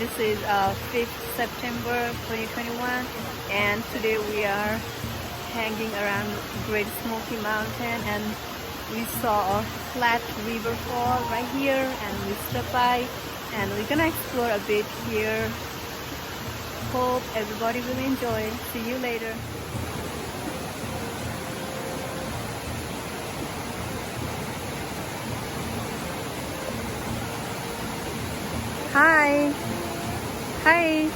This is 5th September 2021, and today we are hanging around Great Smoky Mountain, and we saw a flat river fall right here, and we stopped by and we're gonna explore a bit here. Hope everybody will enjoy. See you later. Hi. Hi.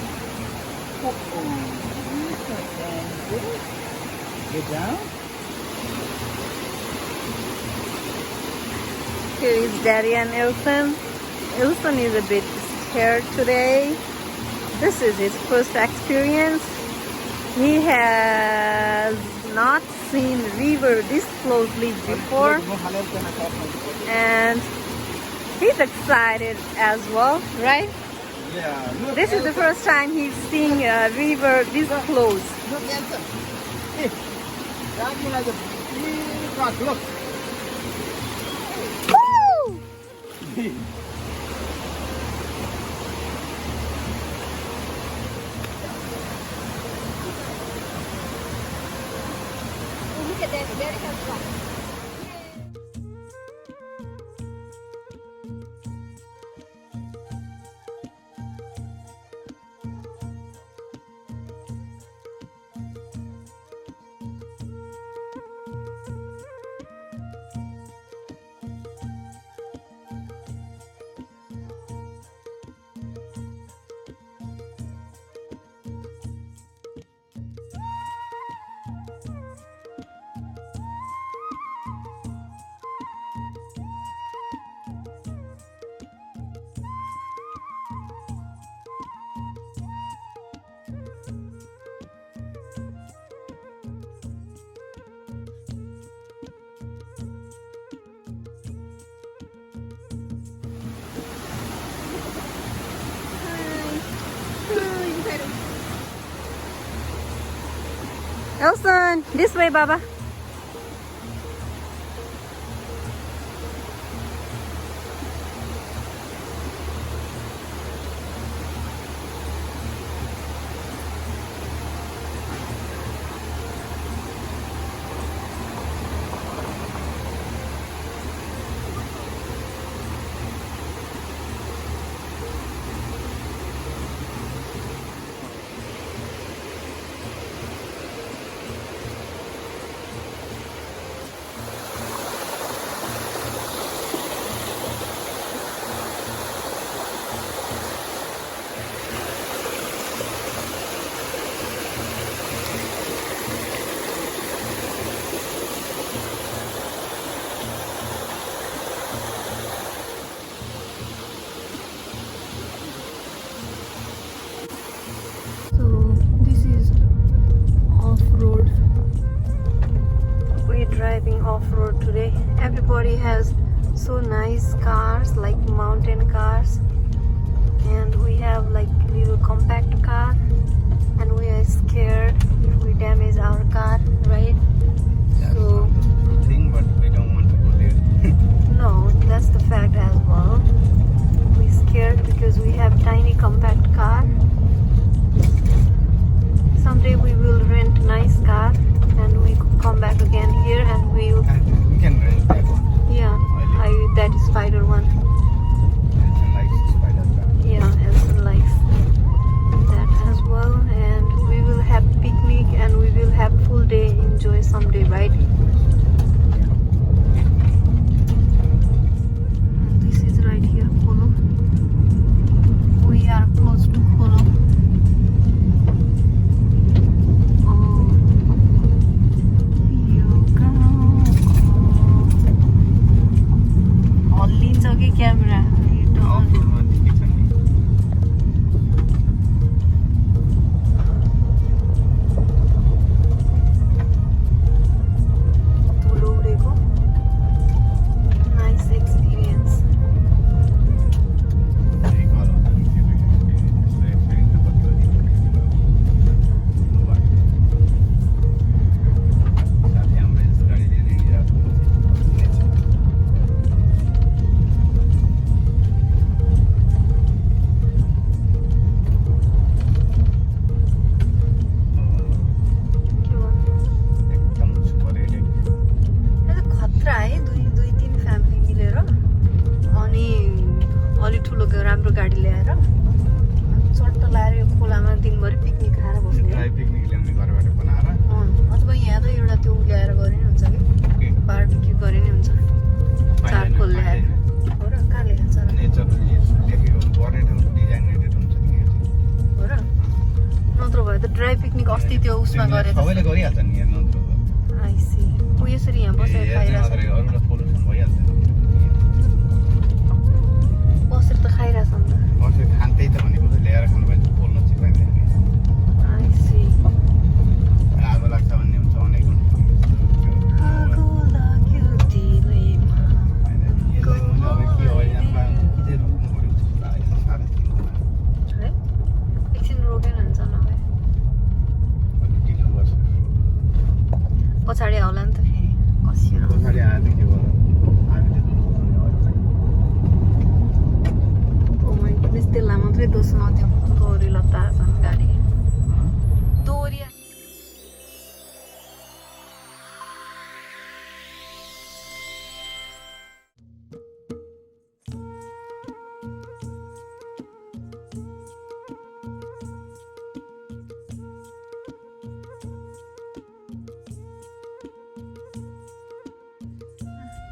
Get down. Here is Daddy and Ilson. Ilson is a bit scared today. This is his first experience. He has not seen river this closely before, and he's excited as well, right? Yeah. Look, This is the first time he's seeing a river this close. Look, Elton. Hey, that one has a big rock. Look. Woo! Look at that. There it comes. Elson, this way, Baba. Driving off-road today. Everybody has so nice cars, like mountain cars, and we have like little compact car, and we are scared if we damage our car, right? That's so not the thing, but we don't want to go there. No, that's the fact as well. We scared because we have tiny compact car. Someday we will rent nice car and we come back again here and we'll. We can rent that one. Yeah, that is spider one. Elton likes spider car. Yeah, Elson likes that as well, and we will have picnic and we will have full day enjoy someday, right? This is right here, Polo. We are close to Polo. Camera. You don't. Nice experience. लग्यो राम्रो गाडी ल्याएर चट्ट लाएर यो खोलामा दिनभरि picnic खाएर बस्ने ड्राई पिकनिक ल्याउने घरबाट बनाएर अथवा यहाँ त एउटा त्यो ल्याएर गरे नि हुन्छ कि बारबिक्यू गरे नि हुन्छ चारकोल ल्याएर हो र कहाँ लेखेको छ र नेचर लेखेको गर्ने ठाउँको डिजाइनेटेड हुन्छ नि हो र नत्र भए त ड्राई पिकनिक अस्ति त्यो उसमा गरे सबैले गरिहाल्छ नि हेर्नु आइसी ऊ यसरी यहाँ बसेर खाइरहेछ अरूलाई पोल्युसन भइहाल्छ बसेर त खाइरहेछ नि त बसेर खान त्यही त भनेको ल्याएर खानु भएछ पोल्नु चाहिँ पाइँदैन आइसी आगो लाग्छ भन्ने हुन्छ अनेक हुन्छ आगो लाग्यो दिलैमा यसलाई मैले अब के हो यहाँ कि चाहिँ रोक्नु पऱ्यो जस्तो लाग्यो साह्रै है एकछिन रोकेन हुन्छ नभए अलिक ढिलो गर्छ पछाडि आउला नि त फेरि कसिएर पछाडि आएर के गर्नु हामीले त्यसलाई मात्रै दोष न त्यो दोहोरी लत्ता छन् गाडी दोहोरी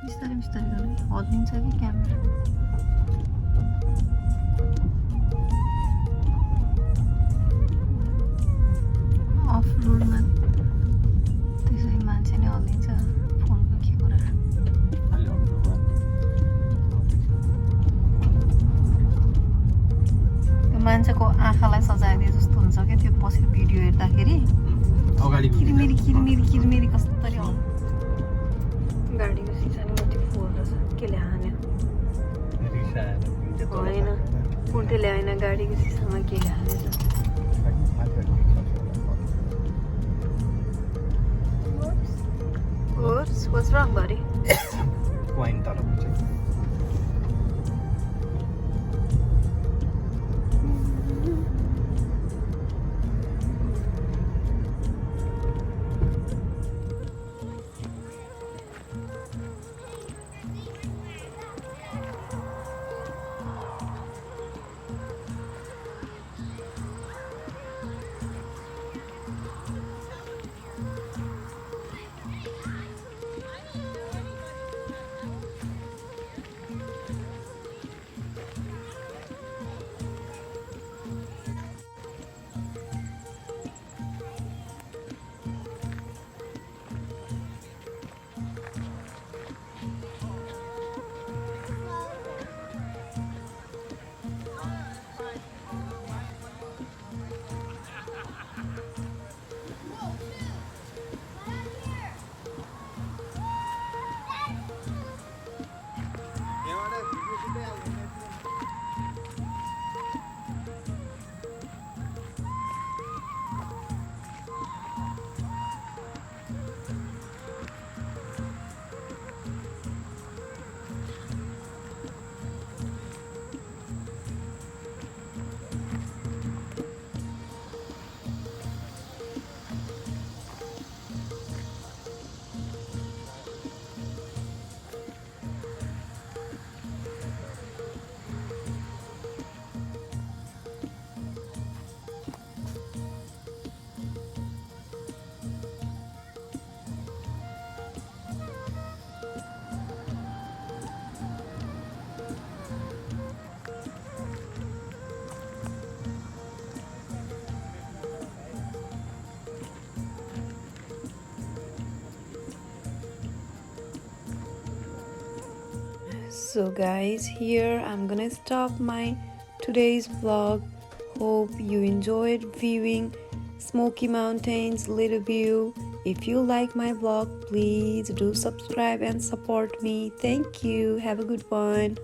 बिस्तारै बिस्तारै गर्ने हल्लिन्छ कि क्यामेरा अफ रोडमा त्यसरी मान्छे नै हल्लिन्छ फोनको के कुरा त्यो मान्छेको आँखालाई सजाइदिए जस्तो हुन्छ क्या त्यो पछि भिडियो हेर्दाखेरि अगाडि किरमिरी किरमिरी किरमिरी कसरी आउनु गाडीको सिसा नि मात्रै फोहोर रहेछ केले हान्यो होइन कुर्तेले होइन गाडीको सिसामा केले हानेछ What's wrong, buddy? Coin तलको चाहिँ So guys, here I'm gonna stop my today's vlog. Hope you enjoyed viewing Smoky Mountain's little view. If you like my vlog, please do subscribe and support me. Thank you. Have a good one.